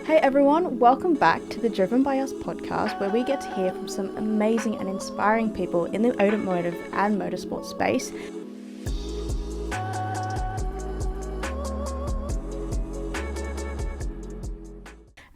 Hey everyone, welcome back to the Driven by Us podcast, where we get to hear from some amazing and inspiring people in the automotive and motorsport space.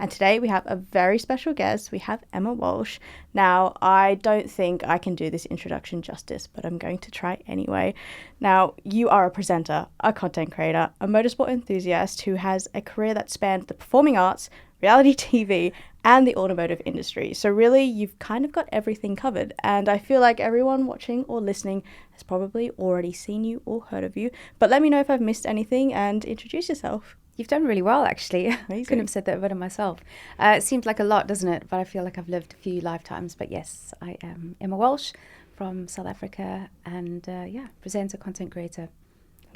And today we have a very special guest. We have Emma Walsh. Now, I don't think I can do this introduction justice, but I'm going to try anyway. Now, you are a presenter, a content creator, a motorsport enthusiast who has a career that spanned the performing arts, reality TV, and the automotive industry. So really, you've kind of got everything covered. And I feel like everyone watching or listening has probably already seen you or heard of you. But let me know if I've missed anything and introduce yourself. You've done really well, actually. Amazing. Couldn't have said that better myself. It seems like a lot, doesn't it? But I feel like I've lived a few lifetimes. But yes, I am Emma Walsh from South Africa and presenter, content creator.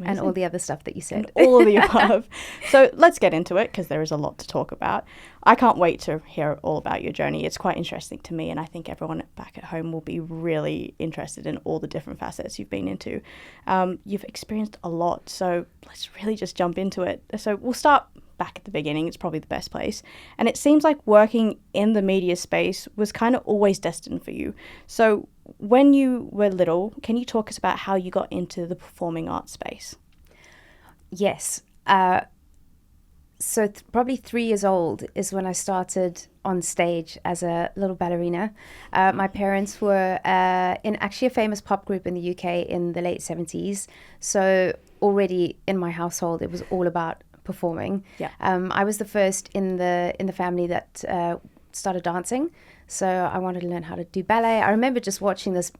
Amazing. And all the other stuff that you said. And all of the above. So let's get into it because there is a lot to talk about. I can't wait to hear all about your journey. It's quite interesting to me, and I think everyone back at home will be really interested in all the different facets you've been into. You've experienced a lot, so let's really just jump into it. So we'll start back at the beginning. It's probably the best place. And it seems like working in the media space was kind of always destined for you. So when you were little, can you talk us about how you got into the performing arts space? Yes. Probably 3 years old is when I started on stage as a little ballerina. My parents were in actually a famous pop group in the UK in the late 70s. So already in my household, it was all about performing. Yeah. I was the first in the family that started dancing. So I wanted to learn how to do ballet. I remember just watching this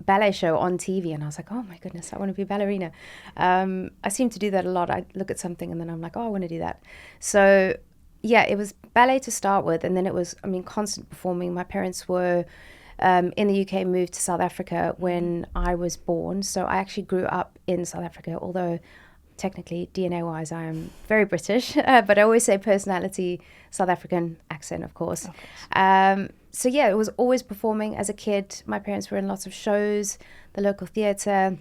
ballet show on TV and I was like, oh my goodness, I want to be a ballerina. I seem to do that a lot. I look at something and then I'm like, oh, I want to do that. So yeah, it was ballet to start with, and then it was, constant performing. My parents were in the UK, moved to South Africa when I was born. So I actually grew up in South Africa, although technically DNA-wise I am very British, but I always say personality, South African accent, of course. So yeah, it was always performing as a kid. My parents were in lots of shows, the local theatre,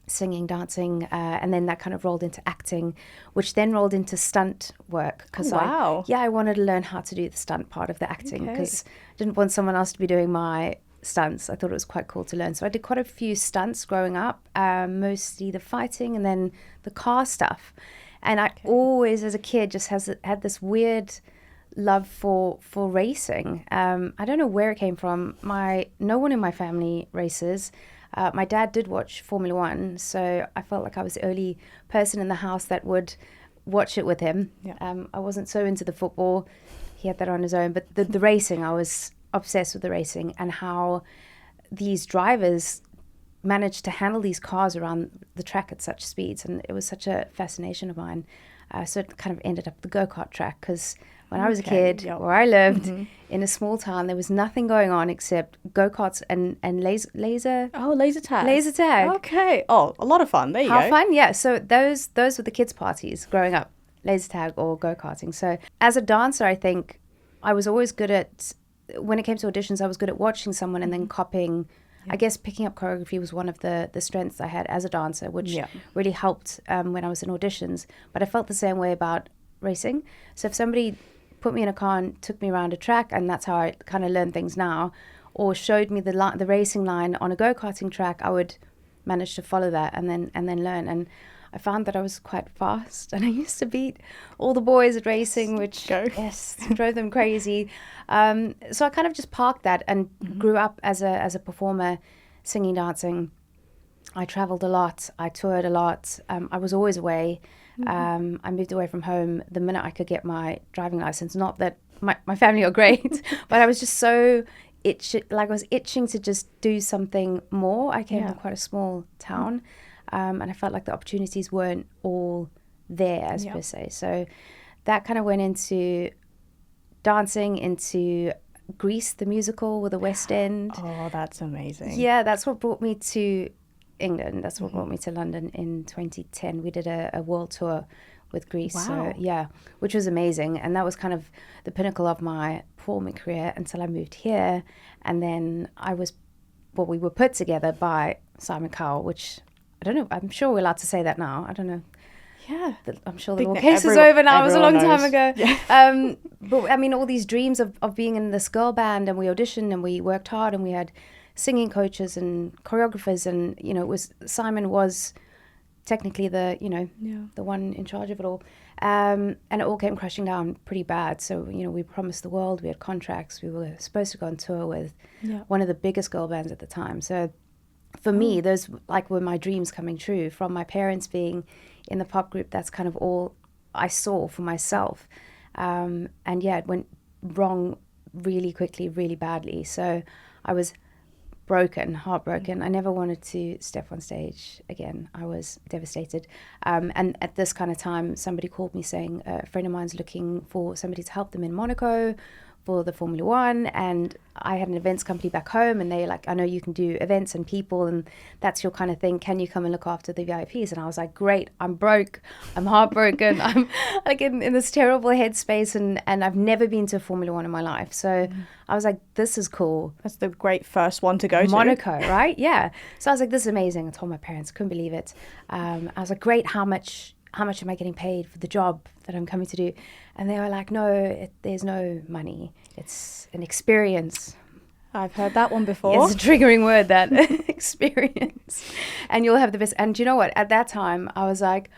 singing, dancing, and then that kind of rolled into acting, which then rolled into stunt work. I wanted to learn how to do the stunt part of the acting because I didn't want someone else to be doing my stunts. I thought it was quite cool to learn. So I did quite a few stunts growing up, mostly the fighting and then the car stuff. And I always, as a kid, just had this weird love for racing. I don't know where it came from. No one in my family races. My dad did watch Formula One, so I felt like I was the only person in the house that would watch it with him. Yeah. I wasn't so into the football. He had that on his own. But the racing, I was obsessed with the racing and how these drivers managed to handle these cars around the track at such speeds. And it was such a fascination of mine. So it kind of ended up the go-kart track because when I was a kid, where I lived in a small town, there was nothing going on except go-karts and laser. Oh, laser tag. Laser tag. Okay. Oh, a lot of fun. There you go. How fun, yeah. So those were the kids' parties growing up, laser tag or go-karting. So as a dancer, I think I was always good at, when it came to auditions, I was good at watching someone and then copying. Yeah. I guess picking up choreography was one of the strengths I had as a dancer, which really helped when I was in auditions. But I felt the same way about racing. So if somebody put me in a car and took me around a track, and that's how I kind of learn things now, or showed me the racing line on a go-karting track, I would manage to follow that and then learn. And I found that I was quite fast, and I used to beat all the boys at racing, which drove them crazy. So I kind of just parked that and grew up as a performer, singing, dancing. I traveled a lot. I toured a lot. I was always away. I moved away from home the minute I could get my driving license. Not that my family are great, but I was just so I was itching to just do something more. I came from quite a small town. And I felt like the opportunities weren't all there per se. So that kind of went into dancing, into Grease, the musical with the West End. Oh, that's amazing. Yeah, that's what brought me to England. That's what brought me to London in 2010. We did a world tour with Grease. Wow. So, which was amazing. And that was kind of the pinnacle of my performing career until I moved here. And then we were put together by Simon Cowell, which I don't know. I'm sure we're allowed to say that now. I don't know. Yeah. I'm sure the Big law name. case is Everyone- over now. It was a long everyone time knows. ago. Yeah. But I mean, all these dreams of being in this girl band, and we auditioned and we worked hard and we had singing coaches and choreographers, and Simon was technically the the one in charge of it all, and it all came crashing down pretty bad. So we promised the world, we had contracts, we were supposed to go on tour with one of the biggest girl bands at the time. So for me, those were my dreams coming true, from my parents being in the pop group. That's kind of all I saw for myself. And yeah, it went wrong really quickly, really badly. So I was heartbroken. I never wanted to step on stage again. I was devastated. And at this kind of time, somebody called me saying a friend of mine's looking for somebody to help them in Monaco for the Formula One, and I had an events company back home, and they I know you can do events and people, and that's your kind of thing. Can you come and look after the VIPs? And I was like, great. I'm broke. I'm heartbroken. I'm in this terrible headspace, and I've never been to Formula One in my life. So I was like, this is cool. That's the great first one to go to. Monaco, right? Yeah. So I was like, this is amazing. I told my parents, couldn't believe it. I was like, great. How much am I getting paid for the job that I'm coming to do? And they were like, no, there's no money. It's an experience. I've heard that one before. It's a triggering word, that experience. And you'll have the best. And do you know what? At that time, I was like,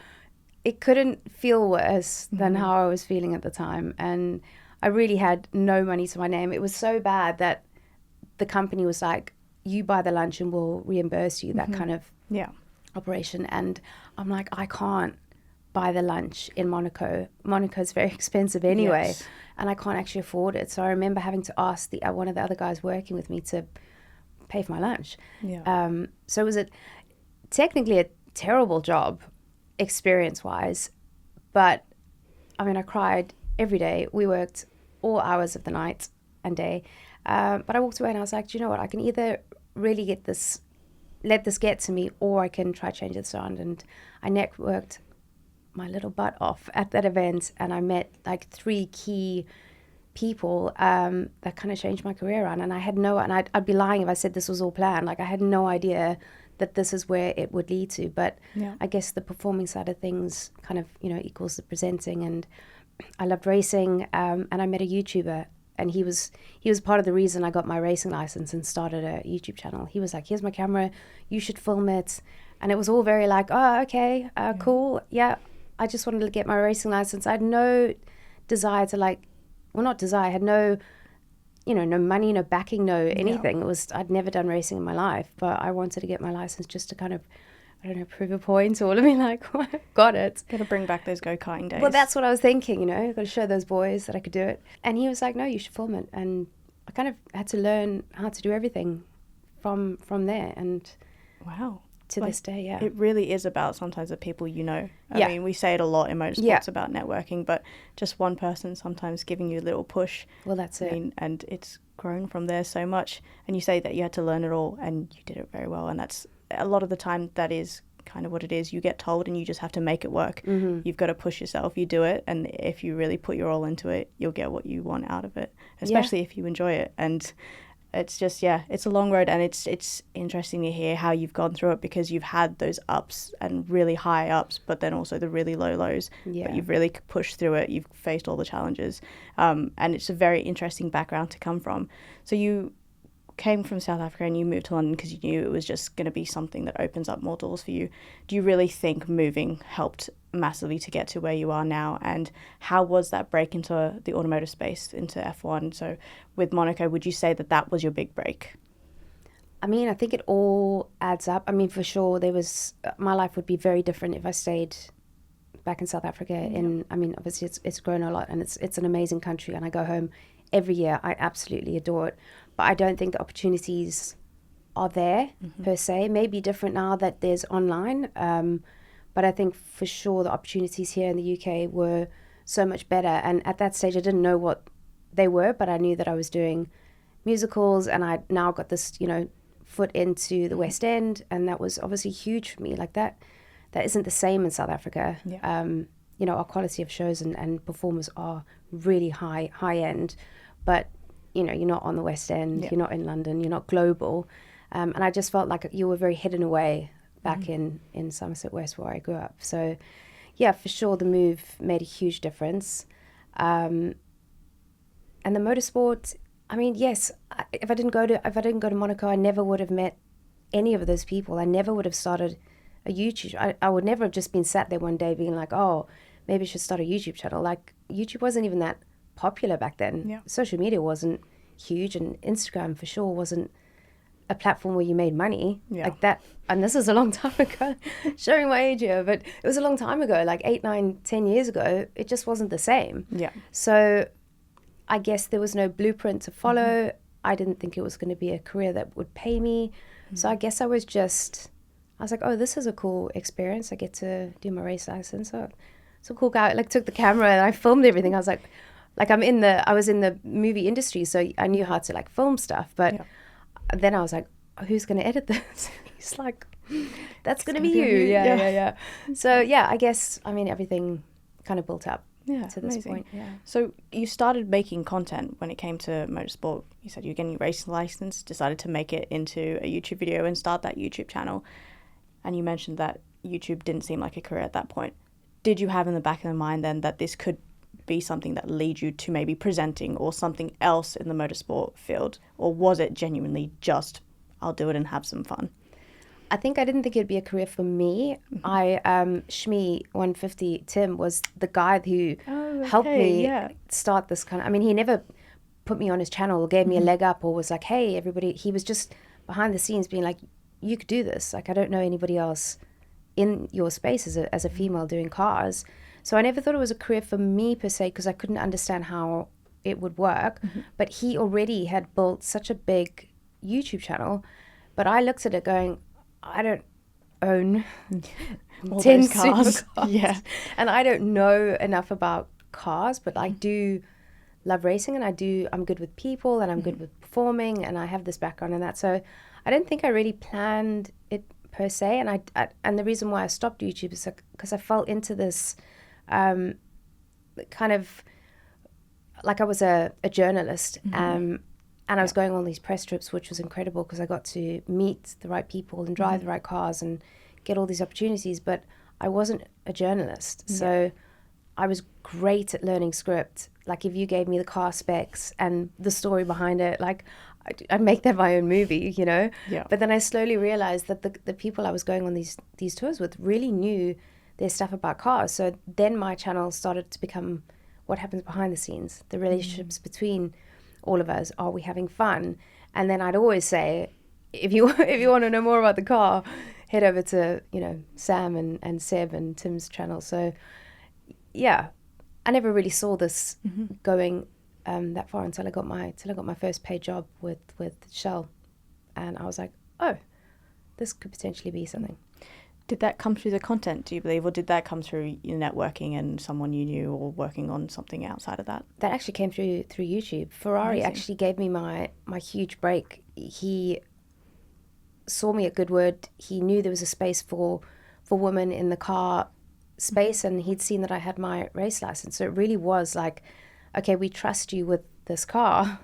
it couldn't feel worse than how I was feeling at the time. And I really had no money to my name. It was so bad that the company was like, you buy the lunch and we'll reimburse you, that kind of operation. And I'm like, I can't buy the lunch in Monaco. Monaco's very expensive anyway, and I can't actually afford it. So I remember having to ask one of the other guys working with me to pay for my lunch. So it was technically a terrible job experience-wise, but I mean, I cried every day. We worked all hours of the night and day, but I walked away and I was like, do you know what? I can either really let this get to me, or I can try to change this around. And I networked my little butt off at that event, and I met 3 key people that kind of changed my career around. And I had and I'd be lying if I said this was all planned. I had no idea that this is where it would lead to. But I guess the performing side of things kind of equals the presenting. And I loved racing, and I met a YouTuber, and he was part of the reason I got my racing license and started a YouTube channel. He was like, here's my camera, you should film it. And it was all very oh, okay, cool, yeah. I just wanted to get my racing license. I had no desire to not desire, I had no, no money, no backing, no anything. It was, I'd never done racing in my life, but I wanted to get my license just to kind of, I don't know, prove a point, or got it. Got to bring back those go-karting days. Well, that's what I was thinking, got to show those boys that I could do it. And he was like, no, you should film it. And I kind of had to learn how to do everything from there. And wow. To this day, It really is about sometimes the people I mean, we say it a lot in motorsports about networking, but just one person sometimes giving you a little push. Well, that's it. And it's grown from there so much. And you say that you had to learn it all, and you did it very well. And that's a lot of the time, that is kind of what it is. You get told and you just have to make it work. You've got to push yourself. You do it. And if you really put your all into it, you'll get what you want out of it, especially if you enjoy it. And it's just, it's a long road, and it's interesting to hear how you've gone through it, because you've had those ups and really high ups, but then also the really low lows. But you've really pushed through it. You've faced all the challenges, and it's a very interesting background to come from. So you came from South Africa and you moved to London because you knew it was just going to be something that opens up more doors for you. Do you really think moving helped massively to get to where you are now? And how was that break into the automotive space, into F1? So with Monaco, would you say that was your big break? I mean, I think it all adds up. I mean, for sure, my life would be very different if I stayed back in South Africa. I mean, obviously it's grown a lot, and it's an amazing country, and I go home every year. I absolutely adore it. But I don't think the opportunities are there per se. Maybe different now that there's online. But I think for sure the opportunities here in the UK were so much better. And at that stage, I didn't know what they were, but I knew that I was doing musicals, and I now got this, foot into the West End. And that was obviously huge for me. That isn't the same in South Africa. Our quality of shows and performers are really high end. But you're not on the West End, you're not in London, you're not global. And I just felt like you were very hidden away back in Somerset West, where I grew up. So, yeah, for sure, the move made a huge difference. And the motorsport, I mean, yes, if I didn't go to Monaco, I never would have met any of those people. I never would have started a YouTube. I would never have just been sat there one day being like, oh, maybe I should start a YouTube channel. Like, YouTube wasn't even that popular back then. Yeah. Social media wasn't huge, and Instagram for sure wasn't a platform where you made money like that. And this is a long time ago, showing my age here, but it was a long time ago, like 8, 9, 10 years ago. It just wasn't the same. Yeah. So I guess there was no blueprint to follow. I didn't think it was going to be a career that would pay me. So I guess I was like, oh, this is a cool experience. I get to do my race license. So it's a cool guy. Like, took the camera and I filmed everything. I was like I was in the movie industry, so I knew how to like film stuff. But then I was like, oh, who's going to edit this? He's like, that's going to be you. Yeah. So yeah, I guess, I mean, everything kind of built up to this point. Yeah. So you started making content when it came to motorsport. You said you were getting your racing license, decided to make it into a YouTube video and start that YouTube channel. And you mentioned that YouTube didn't seem like a career at that point. Did you have in the back of the mind then that this could be something that leads you to maybe presenting or something else in the motorsport field? Or was it genuinely just, I'll do it and have some fun? I think I didn't think it'd be a career for me. Shmi 150 Tim was the guy who helped me start this kind of, I mean, he never put me on his channel or gave me a leg up or was like, hey, everybody. He was just behind the scenes being like, you could do this. Like, I don't know anybody else in your space as a female doing cars. So I never thought it was a career for me per se, because I couldn't understand how it would work. But he already had built such a big YouTube channel. But I looked at it going, I don't own 10 cars. Yeah. And I don't know enough about cars, but I do love racing, and I'm good with people, and I'm good with performing, and I have this background in that. So I don't think I really planned it per se. And and the reason why I stopped YouTube is because I fell into this kind of, like, I was a journalist, and I was going on these press trips, which was incredible because I got to meet the right people and drive the right cars and get all these opportunities. But I wasn't a journalist. So I was great at learning script. Like, if you gave me the car specs and the story behind it, like, I'd make that my own movie, you know? Yeah. But then I slowly realized that the people I was going on these tours with really knew their stuff about cars. So then my channel started to become what happens behind the scenes, the relationships between all of us. Are we having fun? And then I'd always say, if you want to know more about the car, head over to, you know, Sam and Seb and Tim's channel. So yeah, I never really saw this going that far until I got my first paid job with Shell, and I was like, oh, this could potentially be something. Did that come through the content, do you believe, or did that come through your networking and someone you knew, or working on something outside of that? That actually came through YouTube. Ferrari actually gave me my huge break. He saw me at Goodwood. He knew there was a space for women in the car space, and he'd seen that I had my race license. So it really was like, okay, we trust you with this car.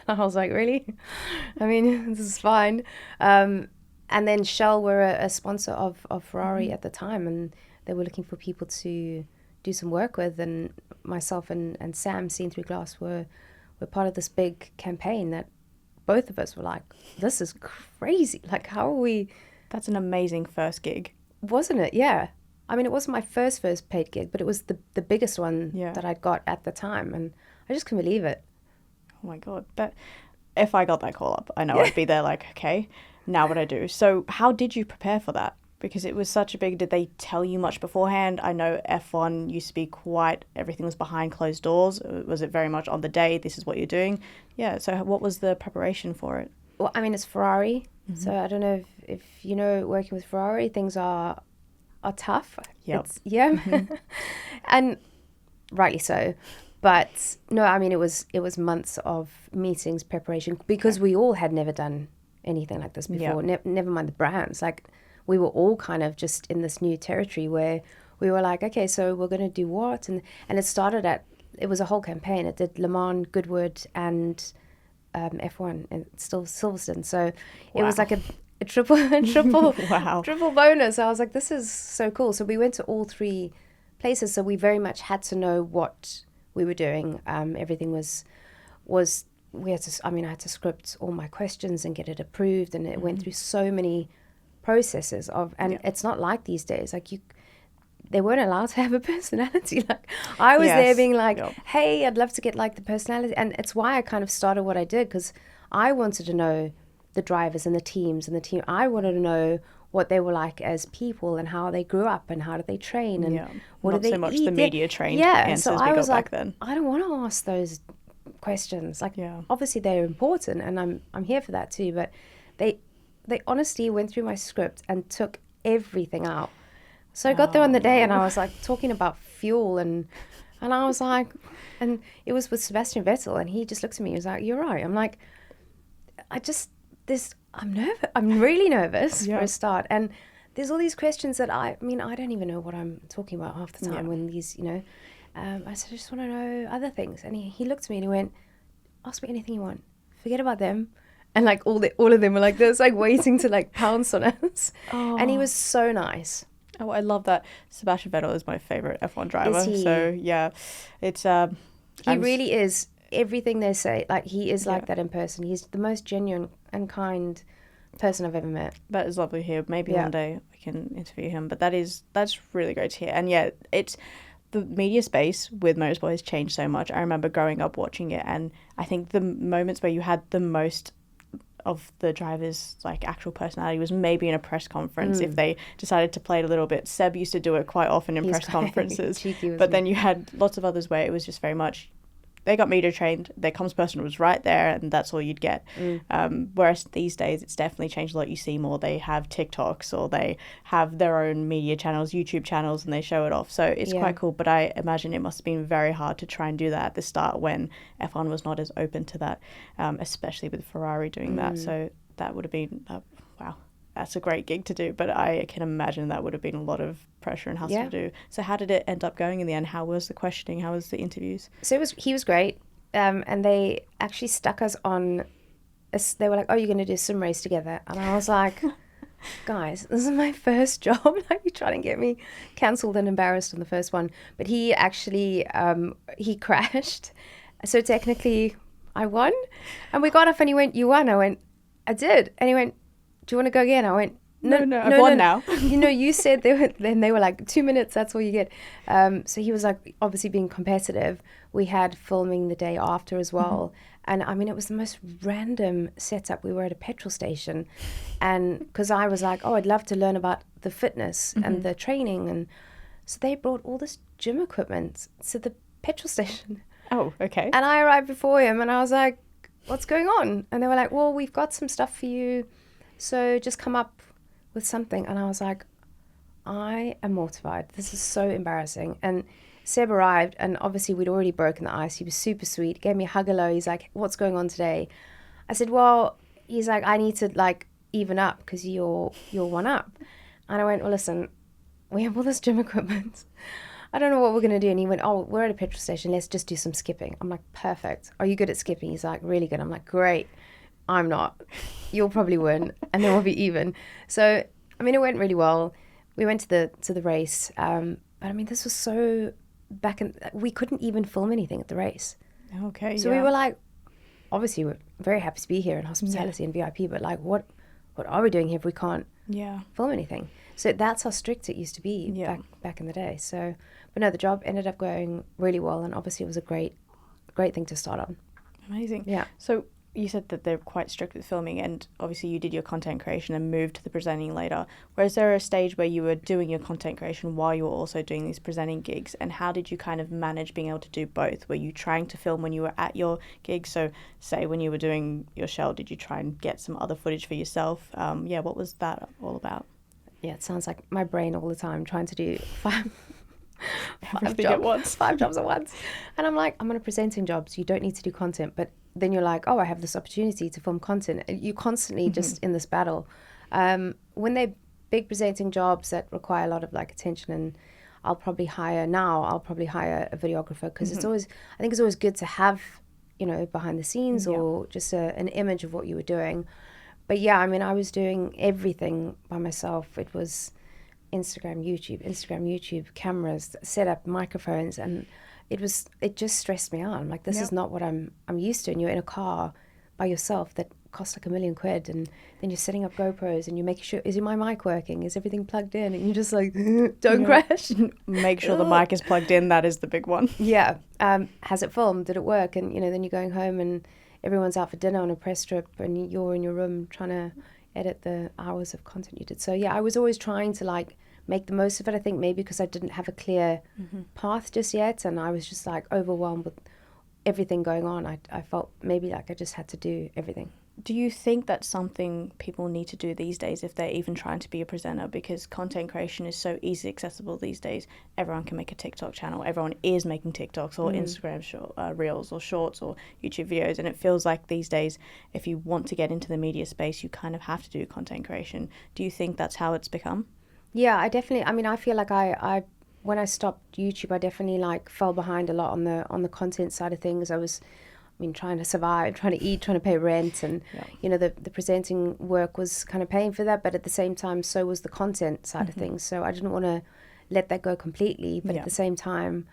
And I was like, really? I mean, this is fine. And then Shell were a sponsor of Ferrari at the time, and they were looking for people to do some work with. And myself and Sam, Seen Through Glass, were part of this big campaign that both of us were like, this is crazy. Like, how are we? That's an amazing first gig. Wasn't it? Yeah. I mean, it wasn't my first paid gig, but it was the biggest one that I'd got at the time. And I just couldn't believe it. Oh my God. If I got that call up, I know I'd be there like, okay, now what I do. So how did you prepare for that? Because it was such a big, did they tell you much beforehand? I know F1 used to be everything was behind closed doors. Was it very much on the day, this is what you're doing? Yeah, so what was the preparation for it? Well, I mean, it's Ferrari. So I don't know if you know, working with Ferrari, things are tough. Yep. And rightly so. But no, I mean, it was months of meetings, preparation, because we all had never done anything like this before. Never mind the brands. Like, we were all kind of just in this new territory where we were like, okay, so we're going to do what? And it was a whole campaign. It did Le Mans, Goodwood, and F1, and still Silverstone. So it was like a triple Wow. triple bonus. I was like, this is so cool. So we went to all three places. So we very much had to know what we were doing. Everything was we had to. I mean, I had to script all my questions and get it approved, and it went through so many processes and it's not like these days. Like they weren't allowed to have a personality. Like I was there being like, hey, I'd love to get like the personality, and it's why I kind of started what I did, because I wanted to know the drivers and the teams and the team. I wanted to know what they were like as people and how they grew up and how did they train and what Not did they so much eat. the media trained answers so I was back like, then. I don't want to ask those questions. Like obviously they're important and I'm here for that too, but they honestly went through my script and took everything out. So I got there on the day and I was like talking about fuel and I was like, and it was with Sebastian Vettel and he just looked at me, he was like, you're right. I'm like, I'm nervous. I'm really nervous for a start. And there's all these questions that I mean, I don't even know what I'm talking about half the time when these, I said, I just want to know other things. And he looked at me and he went, ask me anything you want. Forget about them. And like all of them were like this, like waiting to like pounce on us. And he was so nice. Oh, I love that. Sebastian Vettel is my favorite F1 driver. Is he? So yeah, it's he really is everything they say. Like he is like that in person. He's the most genuine and kind person I've ever met. That is lovely to hear. Maybe one day we can interview him. But that's really great to hear. And yeah, it's the media space with motorsport has changed so much. I remember growing up watching it, and I think the moments where you had the most of the drivers' like actual personality was maybe in a press conference if they decided to play it a little bit. Seb used to do it quite often in press conferences. But then you had lots of others where it was just very much they got media trained, their comms person was right there, and that's all you'd get. Whereas these days it's definitely changed a lot. You see more, they have TikToks or they have their own media channels, YouTube channels, and they show it off. So it's quite cool, but I imagine it must have been very hard to try and do that at the start when F1 was not as open to that, especially with Ferrari doing that. So that would have been, wow, that's a great gig to do, but I can imagine that would have been a lot of pressure and hassle to do. So how did it end up going in the end? How was the questioning? How was the interviews? So he was great, and they actually stuck us on, they were like, oh, you're going to do a sim race together. And I was like, guys, this is my first job. Like, you're trying to get me cancelled and embarrassed on the first one. But he actually, he crashed. So technically I won. And we got off and he went, you won. I went, I did. And he went, do you want to go again? I went, no, I've won now. You said they were like 2 minutes, that's all you get. So he was like obviously being competitive. We had filming the day after as well. And I mean, it was the most random setup. We were at a petrol station, and because I was like, oh, I'd love to learn about the fitness and the training. And so they brought all this gym equipment to the petrol station. Oh, okay. And I arrived before him and I was like, what's going on? And they were like, well, we've got some stuff for you. So just come up with something. And I was like, I am mortified. This is so embarrassing. And Seb arrived, and obviously we'd already broken the ice. He was super sweet, gave me a hug hello. He's like, what's going on today? I said, well, he's like, I need to like even up because you're one up. And I went, well, listen, we have all this gym equipment. I don't know what we're going to do. And he went, oh, we're at a petrol station. Let's just do some skipping. I'm like, perfect. Are you good at skipping? He's like, really good. I'm like, great. I'm not. You'll probably win, and then we'll be even. So, I mean, it went really well. We went to the race. But I mean, this was so we couldn't even film anything at the race. Okay. So we were like, obviously we're very happy to be here in hospitality and VIP, but like, what are we doing here if we can't film anything? So that's how strict it used to be back in the day. So, but no, the job ended up going really well, and obviously it was a great thing to start on. Amazing. Yeah. So you said that they're quite strict with filming, and obviously you did your content creation and moved to the presenting later. Was there a stage where you were doing your content creation while you were also doing these presenting gigs? And how did you kind of manage being able to do both? Were you trying to film when you were at your gigs? So say when you were doing your shell, did you try and get some other footage for yourself? What was that all about? Yeah, it sounds like my brain all the time trying to do five jobs at once. And I'm like, I'm on a presenting job, so you don't need to do content. But then you're like, oh, I have this opportunity to film content. You're constantly just in this battle. When they're big presenting jobs that require a lot of like attention, and I'll probably hire a videographer, because I think it's always good to have, behind the scenes or just an image of what you were doing. But yeah, I mean, I was doing everything by myself. It was Instagram, YouTube, cameras, setup, microphones, and it just stressed me out. I'm like, this is not what I'm used to. And you're in a car by yourself that costs like £1 million, and then you're setting up GoPros and you're making sure, is my mic working? Is everything plugged in? And you're just like, don't crash. Make sure the mic is plugged in. That is the big one. Yeah. Has it filmed? Did it work? And, then you're going home and everyone's out for dinner on a press trip and you're in your room trying to edit the hours of content you did. So yeah, I was always trying to like make the most of it. I think maybe because I didn't have a clear path just yet, and I was just like overwhelmed with everything going on. I felt maybe like I just had to do everything. Do you think that's something people need to do these days if they're even trying to be a presenter? Because content creation is so easily accessible these days. Everyone can make a TikTok channel. Everyone is making TikToks or Instagram reels or shorts or YouTube videos. And it feels like these days, if you want to get into the media space, you kind of have to do content creation. Do you think that's how it's become? Yeah, I feel like I when I stopped YouTube, I definitely like fell behind a lot on the content side of things. Trying to survive, trying to eat, trying to pay rent, and the presenting work was kind of paying for that, but at the same time so was the content side of things. So I didn't want to let that go completely, but at the same time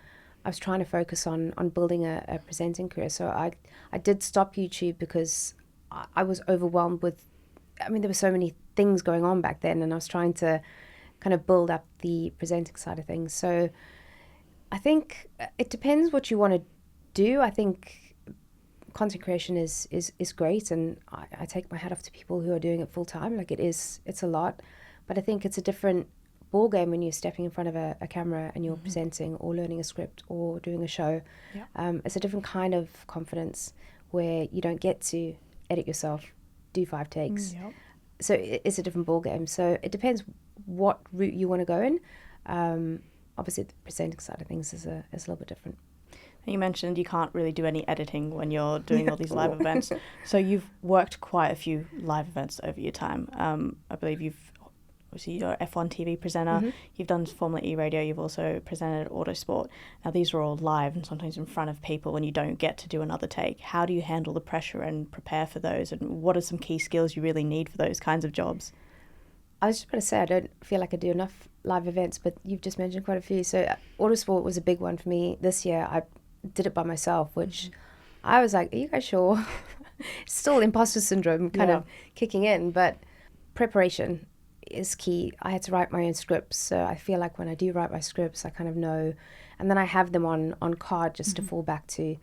I was trying to focus on building a presenting career. So I did stop YouTube because I was overwhelmed with, there were so many things going on back then, and I was trying to kind of build up the presenting side of things. So I think it depends what you want to do. I think content creation is great, and I take my hat off to people who are doing it full time. Like it's a lot, but I think it's a different ball game when you're stepping in front of a camera and you're presenting or learning a script or doing a show. It's a different kind of confidence where you don't get to edit yourself, do 5 takes. So it's a different ball game. So it depends what route you want to go in. Obviously the presenting side of things is a little bit different. You mentioned you can't really do any editing when you're doing all these live events. So you've worked quite a few live events over your time. I believe you're F1 TV presenter. You've done Formula E radio. You've also presented at Autosport. Now these are all live and sometimes in front of people and you don't get to do another take. How do you handle the pressure and prepare for those? And what are some key skills you really need for those kinds of jobs? I was just going to say, I don't feel like I do enough live events, but you've just mentioned quite a few. So Autosport was a big one for me this year. I did it by myself, which I was like, are you guys sure? Still imposter syndrome kind of kicking in, but preparation is key. I had to write my own scripts, so I feel like when I do write my scripts, I kind of know, and then I have them on card just to fall back to.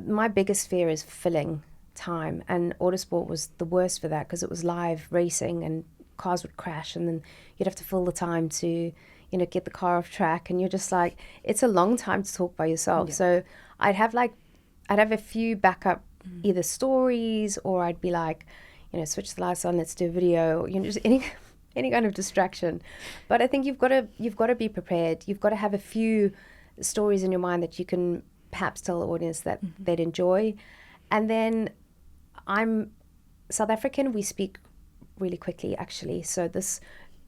My biggest fear is filling time, and Autosport was the worst for that because it was live racing and cars would crash and then you'd have to fill the time to get the car off track, and you're just like, it's a long time to talk by yourself. So I'd have a few backup either stories, or I'd be like, switch the lights on, let's do a video, just any kind of distraction. But I think you've got to be prepared. You've got to have a few stories in your mind that you can perhaps tell the audience that they'd enjoy. And then I'm South African, we speak really quickly actually. So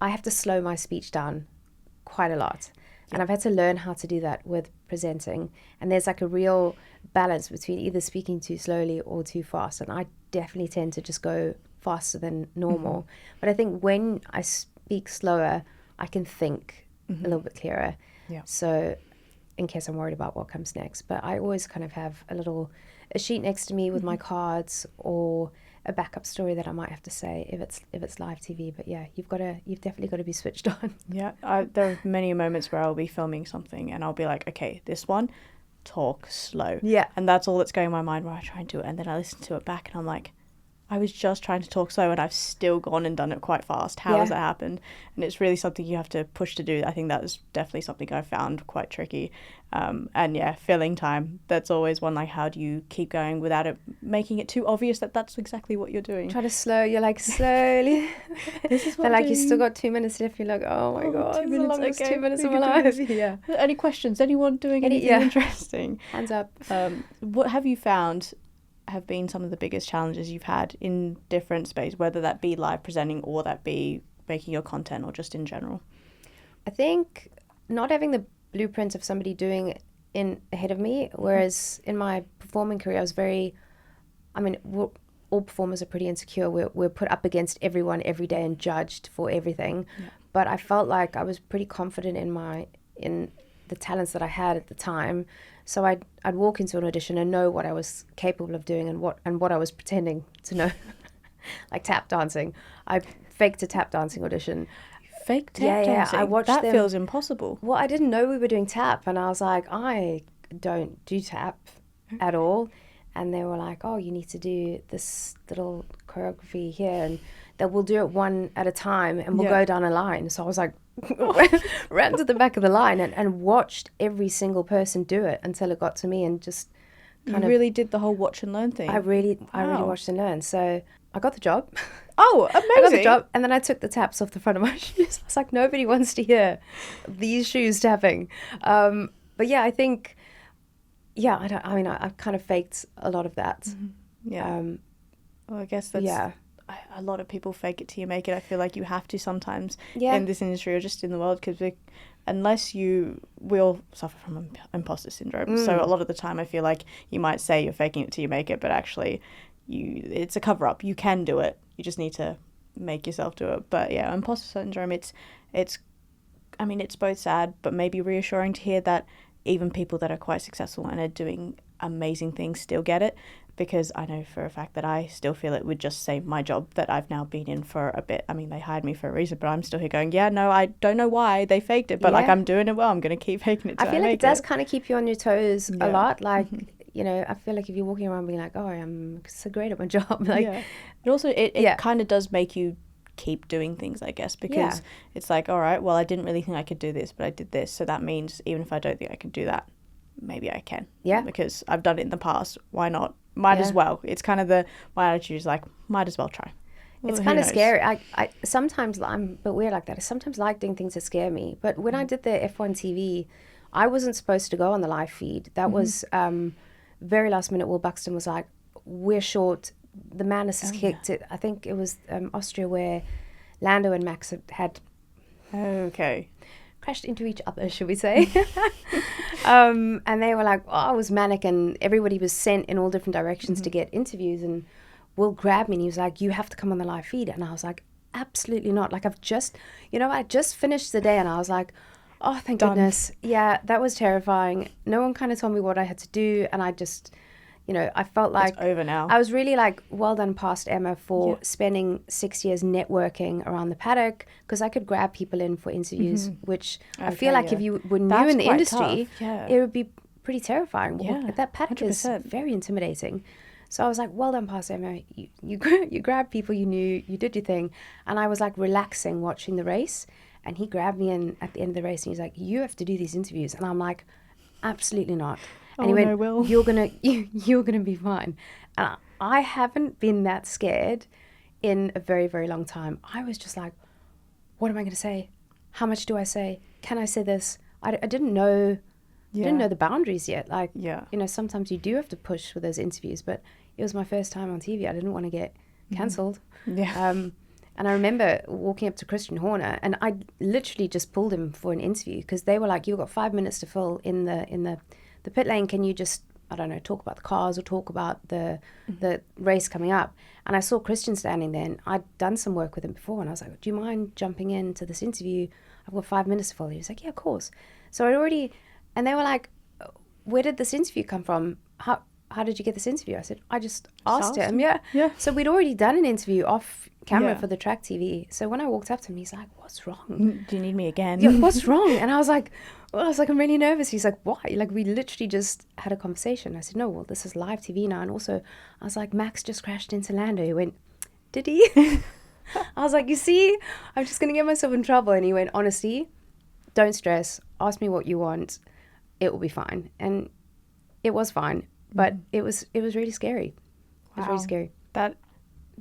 I have to slow my speech down quite a lot. And I've had to learn how to do that with presenting. And there's like a real balance between either speaking too slowly or too fast. And I definitely tend to just go faster than normal. But I think when I speak slower, I can think a little bit clearer. So in case I'm worried about what comes next. But I always kind of have a sheet next to me with my cards or a backup story that I might have to say if it's live TV. But yeah, you've definitely got to be switched on. Yeah, there are many moments where I'll be filming something and I'll be like, okay, this one, talk slow. Yeah. And that's all that's going in my mind where I try and do it. And then I listen to it back and I'm like, I was just trying to talk slow and I've still gone and done it quite fast. How has that happened? And it's really something you have to push to do. I think that is definitely something I found quite tricky. And yeah, filling time. That's always one, like, how do you keep going without it making it too obvious that that's exactly what you're doing? Try to slow. You're like, slowly. This is what They're like, you still got 2 minutes left. You're like, oh my God, 2 minutes, the longest 2 minutes of my life. Yeah. Any questions? Anyone doing anything interesting? Hands up. What have you found have been some of the biggest challenges you've had in different space, whether that be live presenting or that be making your content or just in general? I think not having the blueprint of somebody doing it ahead of me, whereas in my performing career I was all performers are pretty insecure. We're put up against everyone every day and judged for everything. but I felt like I was pretty confident in the talents that I had at the time. So I'd walk into an audition and know what I was capable of doing and what I was pretending to know, like tap dancing. I faked a tap dancing audition. Fake tap dancing? I watched that them. Feels impossible. Well, I didn't know we were doing tap, and I was like, I don't do tap at all. And they were like, oh, you need to do this little choreography here, and that we'll do it one at a time, and we'll go down a line. So I was like, ran to the back of the line and watched every single person do it until it got to me, and just kind of really did the whole watch and learn thing. I really watched and learned. So I got the job. Oh, amazing. I got the job, and then I took the taps off the front of my shoes. I was like, nobody wants to hear these shoes tapping. But yeah, I think, I kind of faked a lot of that. Mm-hmm. Yeah. Well, I guess that's... Yeah. A lot of people fake it till you make it. I feel like you have to sometimes in this industry or just in the world, because we all suffer from imposter syndrome. So a lot of the time I feel like you might say you're faking it till you make it, but actually it's a cover up. You can do it. You just need to make yourself do it. But yeah, imposter syndrome, it's both sad but maybe reassuring to hear that even people that are quite successful and are doing amazing things still get it. Because I know for a fact that I still feel it would just save my job that I've now been in for a bit. I mean, they hired me for a reason, but I'm still here going, I don't know why they faked it, but like I'm doing it well. I'm going to keep faking it till I feel like it does kind of keep you on your toes a lot. Like, I feel like if you're walking around being like, oh, I'm so great at my job. Like, But also it kind of does make you keep doing things, I guess, because it's like, all right, well, I didn't really think I could do this, but I did this. So that means even if I don't think I can do that, maybe I can. Yeah. Because I've done it in the past. Why not? Might as well. It's kind of my attitude is like, might as well try. Well, it's kind of scary. I sometimes, I'm a bit weird like that. I sometimes like doing things that scare me. But when I did the F1 TV, I wasn't supposed to go on the live feed. That was very last minute. Will Buxton was like, we're short. The madness has kicked it. I think it was Austria where Lando and Max had crashed into each other, should we say. And they were like, it was manic, and everybody was sent in all different directions to get interviews, and Will grabbed me and he was like, you have to come on the live feed. And I was like, absolutely not. Like, I just finished the day, and I was like, oh, thank goodness. Yeah, that was terrifying. No one kind of told me what I had to do, and I just... I felt like it's over now. I was really like, well done past Emma for spending 6 years networking around the paddock, because I could grab people in for interviews, which I feel like if you were new in the industry, it would be pretty terrifying. Yeah, that paddock 100%. Is very intimidating. So I was like, well done past Emma. You grabbed people you knew, you did your thing. And I was like relaxing watching the race. And he grabbed me in at the end of the race and he's like, you have to do these interviews. And I'm like, absolutely not. And he went, no, Will. you're gonna be fine. And I haven't been that scared in a very, very long time. I was just like, what am I going to say? How much do I say? Can I say this? I didn't know. Didn't know the boundaries yet. Like, sometimes you do have to push with those interviews. But it was my first time on TV. I didn't want to get cancelled. And I remember walking up to Christian Horner, and I literally just pulled him for an interview because they were like, "You've got 5 minutes to fill in the pit lane. Can you just, I don't know, talk about the cars or talk about the race coming up?" And I saw Christian standing there, and I'd done some work with him before, and I was like, "Do you mind jumping into this interview? I've got 5 minutes to fill." He was like, "Yeah, of course." So and they were like, "Where did this interview come from? How did you get this interview?" I said, "I just asked him." Yeah. So we'd already done an interview off camera for the track TV. So when I walked up to him, he's like, "What's wrong? Do you need me again?" Yeah, what's wrong? And I was like, I'm really nervous. He's like, "Why?" Like, we literally just had a conversation. I said, "No, well, this is live TV now." And also, I was like, "Max just crashed into Lando." He went, "Did he?" I was like, "You see, I'm just going to get myself in trouble." And he went, "Honestly, don't stress. Ask me what you want. It will be fine." And it was fine. But it was really scary. It was really scary.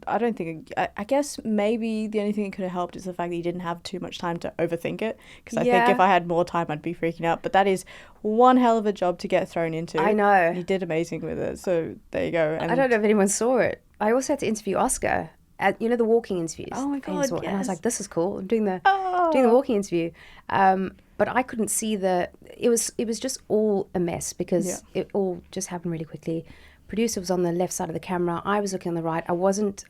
I guess maybe the only thing that could have helped is the fact that you didn't have too much time to overthink it. Because I think if I had more time, I'd be freaking out. But that is one hell of a job to get thrown into. I know. You did amazing with it. So there you go. And I don't know if anyone saw it. I also had to interview Oscar at, the walking interviews. Oh my God, yes. And I was like, this is cool. I'm doing the walking interview. But I couldn't see it was just all a mess because it all just happened really quickly. Producer was on the left side of the camera. I was looking on the right. I wasn't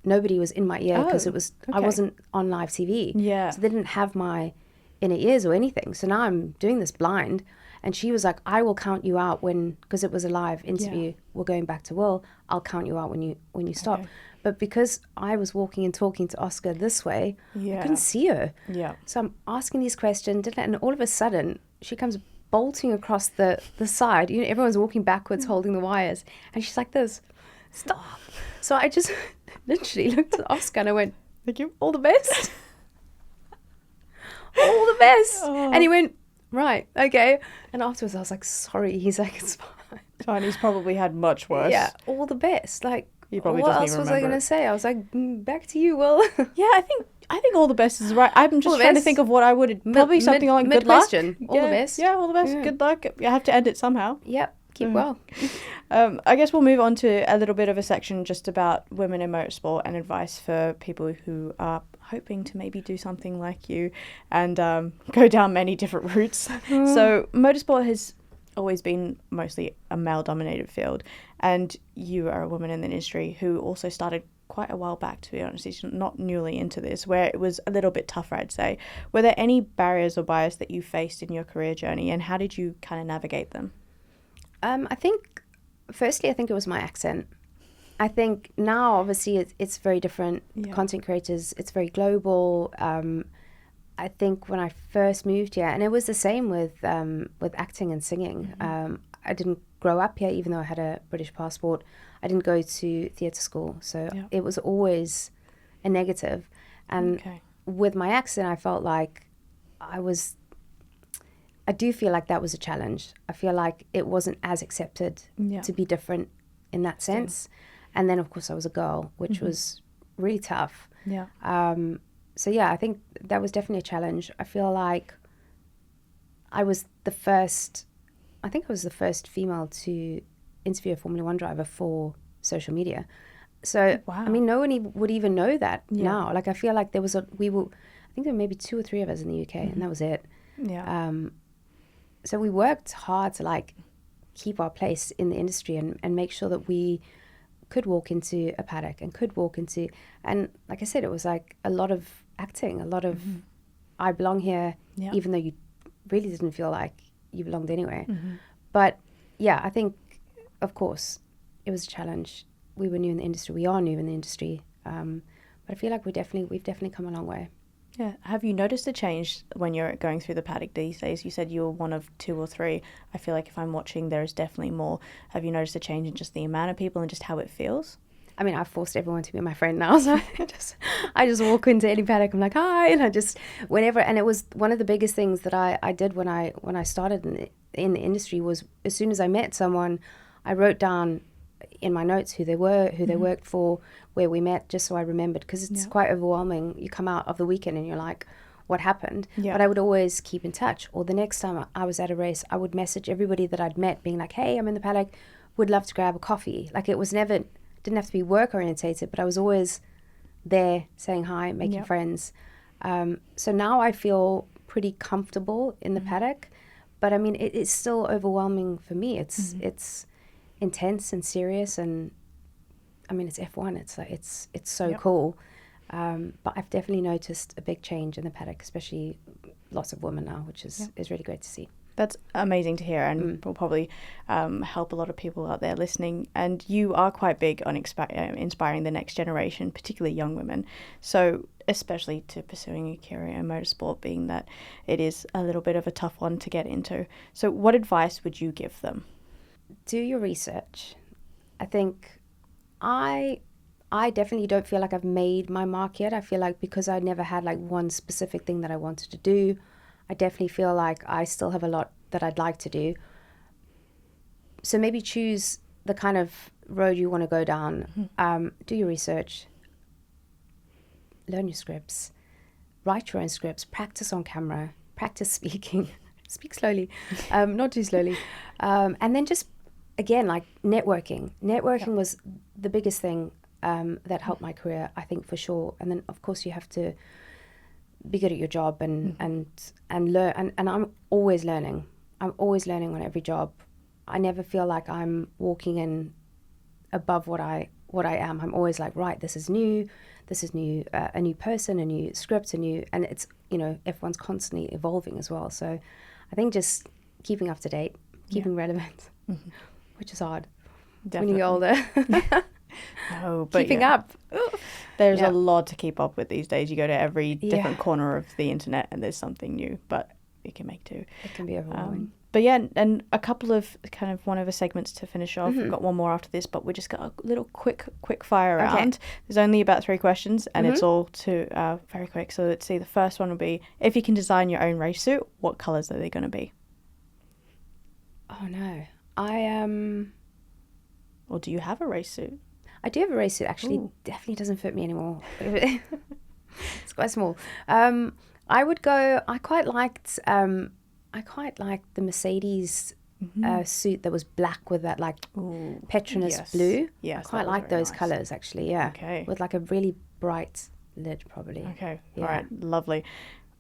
nobody was in my ear because Oh, I okay. wasn't on live TV. Yeah. So they didn't have my inner ears or anything. So now I'm doing this blind. And she was like, I will count you out because it was a live interview. We're going back to Will. I'll count you out when you stop. Okay. But because I was walking and talking to Oscar this way, I couldn't see her. Yeah. So I'm asking these questions, and all of a sudden she comes bolting across the side. You know, everyone's walking backwards, holding the wires, and she's like this, stop. So I just literally looked at Oscar and I went, Thank you. all the best. All the best. Oh. And he went, right, okay. And afterwards I was like, sorry. He's like, it's fine. Fine, he's probably had much worse. Yeah, all the best. Like, He probably what doesn't else even was I remember going it. to say? I was like, back to you, Will. Yeah, I think all the best is right. I'm All just the trying to best. think of what I would probably something like good luck. Mid-question. All the best. Yeah, all the best. Yeah. Good luck. You have to end it somehow. Yep, keep well. I guess we'll move on to a little bit of a section just about women in motorsport and advice for people who are hoping to maybe do something like you and go down many different routes. So motorsport has always been mostly a male-dominated field, and you are a woman in the industry who also started quite a while back, to be honest. She's not newly into this, where it was a little bit tougher, I'd say. Were there any barriers or bias that you faced in your career journey, and how did you kind of navigate them? I think, firstly, I think it was my accent. I think now, obviously, it's very different. Yeah. Content creators, it's very global. I think when I first moved here, and it was the same with acting and singing. I didn't grow up here, even though I had a British passport. I didn't go to theatre school, so it was always a negative. And with my accent, I felt like I do feel like that was a challenge. I feel like it wasn't as accepted to be different in that sense. And then, of course, I was a girl, which was really tough. Yeah. So, yeah, I think that was definitely a challenge. I feel like I was the first female to interview a Formula One driver for social media. So, Wow. I mean, no one would even know that now. Like, I feel like I think there were maybe 2 or 3 of us in the UK, and that was it. Yeah. So we worked hard to, like, keep our place in the industry and make sure that we could walk into a paddock and like I said, it was like a lot of acting, a lot of I belong here, even though you really didn't feel like you belonged anywhere. But yeah, I think, of course, it was a challenge. We were new in the industry. We are new in the industry. But I feel like we've definitely come a long way. Yeah. Have you noticed a change when you're going through the paddock these days? You said you were one of 2 or 3. I feel like if I'm watching, there is definitely more. Have you noticed a change in just the amount of people and just how it feels? I mean, I've forced everyone to be my friend now, so I just walk into any paddock. I'm like, hi, and I just whenever. And it was one of the biggest things that I did when I started in the industry was, as soon as I met someone, I wrote down in my notes who they were, who they worked for, where we met, just so I remembered, because it's quite overwhelming. You come out of the weekend and you're like, what happened? Yeah. But I would always keep in touch. Or the next time I was at a race, I would message everybody that I'd met, being like, hey, I'm in the paddock, would love to grab a coffee. Like, it was never, didn't have to be work orientated, but I was always there saying hi, making friends. So now I feel pretty comfortable in the paddock, but I mean, it's still overwhelming for me. It's intense and serious, and I mean, it's F1. It's like it's so cool. But I've definitely noticed a big change in the paddock, especially lots of women now, which is really great to see. That's amazing to hear, and will probably help a lot of people out there listening. And you are quite big on inspiring the next generation, particularly young women. So especially to pursuing a career in motorsport, being that it is a little bit of a tough one to get into. So what advice would you give them? Do your research. I think I definitely don't feel like I've made my mark yet. I feel like because I never had like one specific thing that I wanted to do, I definitely feel like I still have a lot that I'd like to do. So maybe choose the kind of road you want to go down. Do your research. Learn your scripts. Write your own scripts. Practice on camera. Practice speaking. Speak slowly, not too slowly. And then just, again, like networking. Networking was the biggest thing that helped my career, I think, for sure. And then, of course, you have to be good at your job and learn. And I'm always learning. I'm always learning on every job. I never feel like I'm walking in above what I what I am. I'm always like, right, this is new, a new person, a new script, and it's, everyone's constantly evolving as well. So I think just keeping up to date, keeping relevant, which is hard when you get older. No, but keeping up. There's a lot to keep up with these days. You go to every different corner of the internet and there's something new, but you can make do. It can be overwhelming. But yeah, and a couple of kind of one-over segments to finish off. We've got one more after this, but we just got a little quick fire round. Okay. There's only about 3 questions, and it's all very quick. So let's see. The first one will be, if you can design your own race suit, what colours are they going to be? Oh no, I Or do you have a race suit? I do have a race suit. Actually, definitely doesn't fit me anymore. It's quite small. I would go. I quite liked the Mercedes suit that was black with that Petronas blue. Yes, I quite like those nice. Colours actually. Yeah. Okay. With like a really bright lid, probably. Okay. Yeah. All right. Lovely.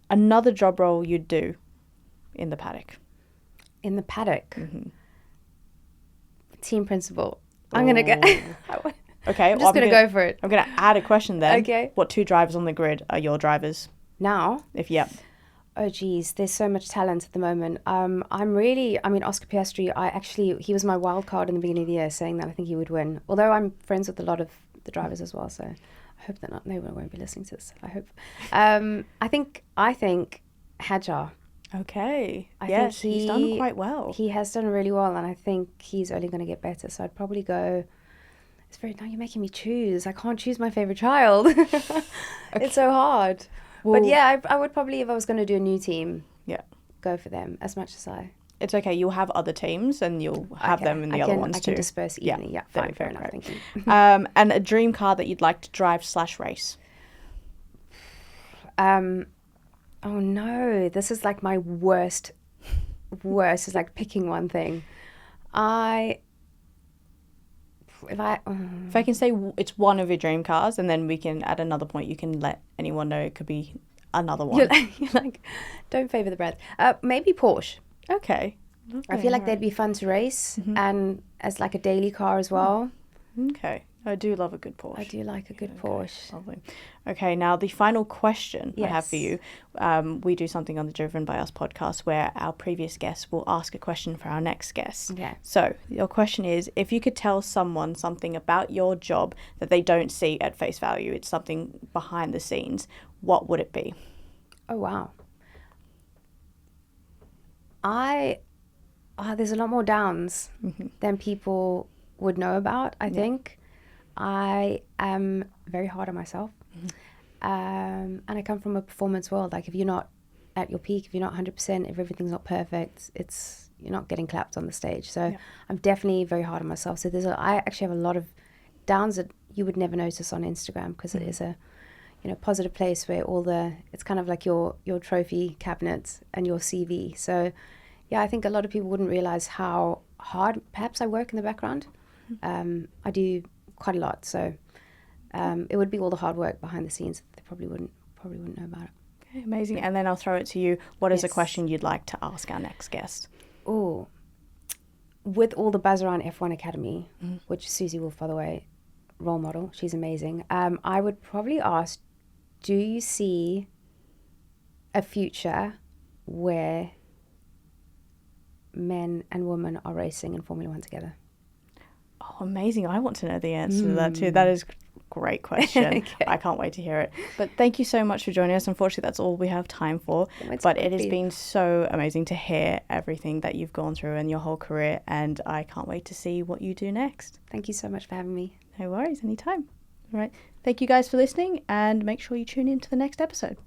Another job role you'd do in the paddock. In the paddock. Team principal. I'm gonna go. Okay. I'm just gonna go for it. I'm gonna add a question then. Okay. What 2 drivers on the grid are your drivers? Now. Oh geez, there's so much talent at the moment. Oscar Piastri, he was my wild card in the beginning of the year, saying that I think he would win. Although I'm friends with a lot of the drivers as well, so I hope that they won't be listening to this. I hope. I think Hadjar. Okay. I think he's done quite well. He has done really well, and I think he's only going to get better. So I'd probably go. Now you're making me choose. I can't choose my favorite child. It's so hard. Well, but yeah, I would probably, if I was going to do a new team, go for them as much as I. It's okay. You'll have other teams, and you'll have them in the other ones too. I can disperse evenly. Yeah, fine, fair enough. Thank you. And a dream car that you'd like to drive / race. Oh no, this is like my worst is like picking one thing. If I can say it's one of your dream cars, and then we can, at another point, you can let anyone know it could be another one. You're like, don't favour the breath. Maybe Porsche. Okay. I feel like they'd be fun to race, and as like a daily car as well. Okay. I do love a good Porsche. I do like a good Porsche. Lovely. Okay, now the final question I have for you. We do something on the Driven by Us podcast where our previous guests will ask a question for our next guest. Okay. So your question is, if you could tell someone something about your job that they don't see at face value, it's something behind the scenes, what would it be? Oh, wow. There's a lot more downs than people would know about, I think. I am very hard on myself. And I come from a performance world. Like if you're not at your peak, if you're not 100%, if everything's not perfect, you're not getting clapped on the stage. So I'm definitely very hard on myself. So I actually have a lot of downs that you would never notice on Instagram, because it is a positive place where it's kind of like your trophy cabinet and your CV. So yeah, I think a lot of people wouldn't realize how hard perhaps I work in the background. I do quite a lot, so it would be all the hard work behind the scenes. They probably wouldn't know about it. Okay, amazing. And then I'll throw it to you. What is a question you'd like to ask our next guest? Oh, with all the buzz around F1 Academy, which Susie Wolf, by the way, role model, she's amazing. I would probably ask, do you see a future where men and women are racing in Formula One together? Oh, amazing. I want to know the answer to that too. That is a great question. Okay. I can't wait to hear it. But thank you so much for joining us. Unfortunately, that's all we have time for. But it has been so amazing to hear everything that you've gone through in your whole career, and I can't wait to see what you do next. Thank you so much for having me. No worries, anytime. All right. Thank you guys for listening, and make sure you tune in to the next episode.